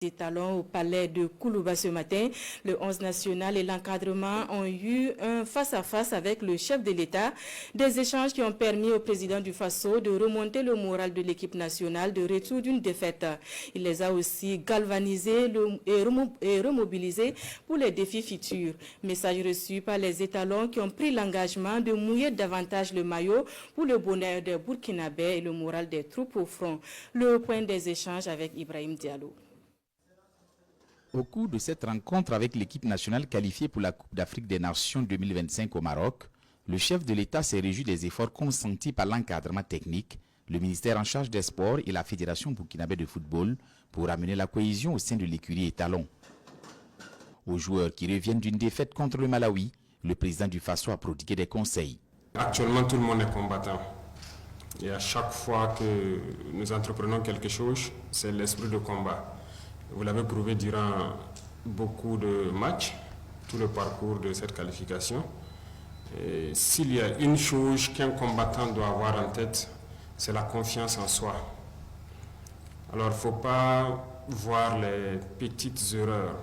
Talons au palais de Koulouba ce matin. Le 11 national et l'encadrement ont eu un face-à-face avec le chef de l'État. Des échanges qui ont permis au président du Faso de remonter le moral de l'équipe nationale de retour d'une défaite. Il les a aussi galvanisés et remobilisés pour les défis futurs. Message reçu par les étalons qui ont pris l'engagement de mouiller davantage le maillot pour le bonheur des Burkinabés et le moral des troupes au front. Le point des échanges avec Ibrahim Diallo. Au cours de cette rencontre avec l'équipe nationale qualifiée pour la Coupe d'Afrique des Nations 2025 au Maroc, le chef de l'État s'est réjoui des efforts consentis par l'encadrement technique, le ministère en charge des sports et la Fédération burkinabé de football pour amener la cohésion au sein de l'écurie étalon. Aux joueurs qui reviennent d'une défaite contre le Malawi, le président du Faso a prodigué des conseils. Actuellement, tout le monde est combattant. Et à chaque fois que nous entreprenons quelque chose, c'est l'esprit de combat. Vous l'avez prouvé durant beaucoup de matchs, tout le parcours de cette qualification. S'il y a une chose qu'un combattant doit avoir en tête, c'est la confiance en soi. Alors il ne faut pas voir les petites erreurs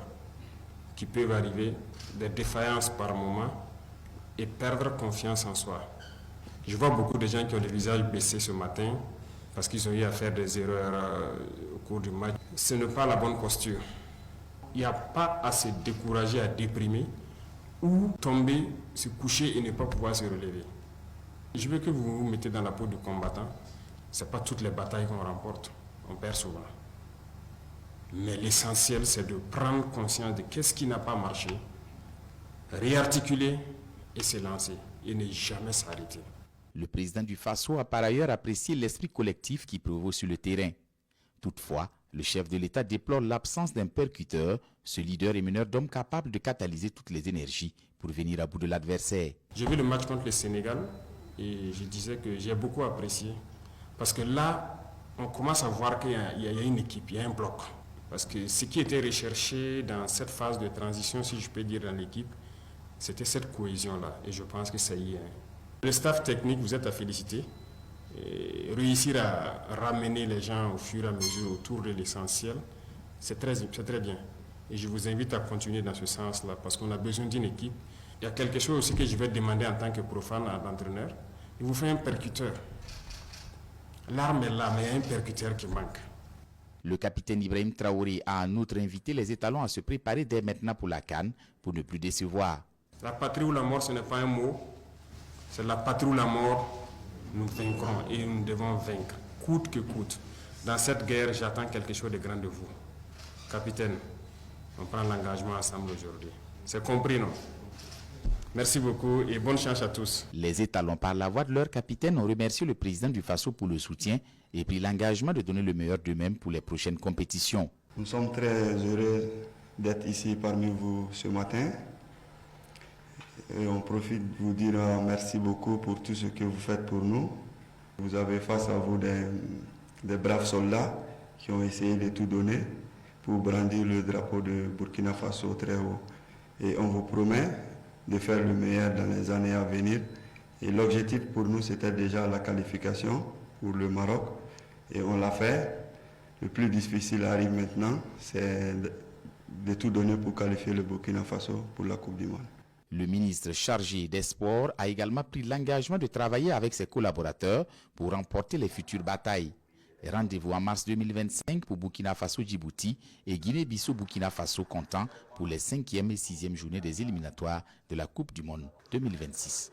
qui peuvent arriver, des défaillances par moment, et perdre confiance en soi. Je vois beaucoup de gens qui ont le visage baissé ce matin parce qu'ils ont eu à faire des erreurs au cours du match. Ce n'est pas la bonne posture. Il n'y a pas à se décourager, à déprimer ou tomber, se coucher et ne pas pouvoir se relever. Je veux que vous vous mettez dans la peau du combattant. Ce n'est pas toutes les batailles qu'on remporte, on perd souvent. Mais l'essentiel, c'est de prendre conscience de qu'est-ce qui n'a pas marché, réarticuler et se lancer et ne jamais s'arrêter. Le président du Faso a par ailleurs apprécié l'esprit collectif qui prévaut sur le terrain. Toutefois, le chef de l'État déplore l'absence d'un percuteur, ce leader et meneur d'hommes capable de catalyser toutes les énergies pour venir à bout de l'adversaire. J'ai vu le match contre le Sénégal et je disais que j'ai beaucoup apprécié. Parce que là, on commence à voir qu'il y a une équipe, il y a un bloc. Parce que ce qui était recherché dans cette phase de transition, si je peux dire, dans l'équipe, c'était cette cohésion-là. Et je pense que ça y est. Le staff technique, vous êtes à féliciter. Et réussir à ramener les gens au fur et à mesure autour de l'essentiel, c'est très bien. Et je vous invite à continuer dans ce sens-là parce qu'on a besoin d'une équipe. Il y a quelque chose aussi que je vais demander en tant que profane à l'entraîneur. Il vous fait un percuteur. L'arme est là, mais il y a un percuteur qui manque. Le capitaine Ibrahim Traoré a en outre invité les étalons à se préparer dès maintenant pour la CAN pour ne plus décevoir. La patrie ou la mort, ce n'est pas un mot. C'est la patrie ou la mort. Nous vaincrons et nous devons vaincre, coûte que coûte. Dans cette guerre, j'attends quelque chose de grand de vous. Capitaine, on prend l'engagement ensemble aujourd'hui. C'est compris, non? Merci beaucoup et bonne chance à tous. Les étalons, par la voix de leur capitaine, ont remercié le président du Faso pour le soutien et pris l'engagement de donner le meilleur d'eux-mêmes pour les prochaines compétitions. Nous sommes très heureux d'être ici parmi vous ce matin. Et on profite de vous dire merci beaucoup pour tout ce que vous faites pour nous. Vous avez face à vous des braves soldats qui ont essayé de tout donner pour brandir le drapeau de Burkina Faso très haut. Et on vous promet de faire le meilleur dans les années à venir. Et l'objectif pour nous, c'était déjà la qualification pour le Maroc. Et on l'a fait. Le plus difficile arrive maintenant, c'est de tout donner pour qualifier le Burkina Faso pour la Coupe du Monde. Le ministre chargé des Sports a également pris l'engagement de travailler avec ses collaborateurs pour remporter les futures batailles. Rendez-vous en mars 2025 pour Burkina Faso-Djibouti et Guinée-Bissau-Burkina Faso comptant pour les 5e et 6e journées des éliminatoires de la Coupe du Monde 2026.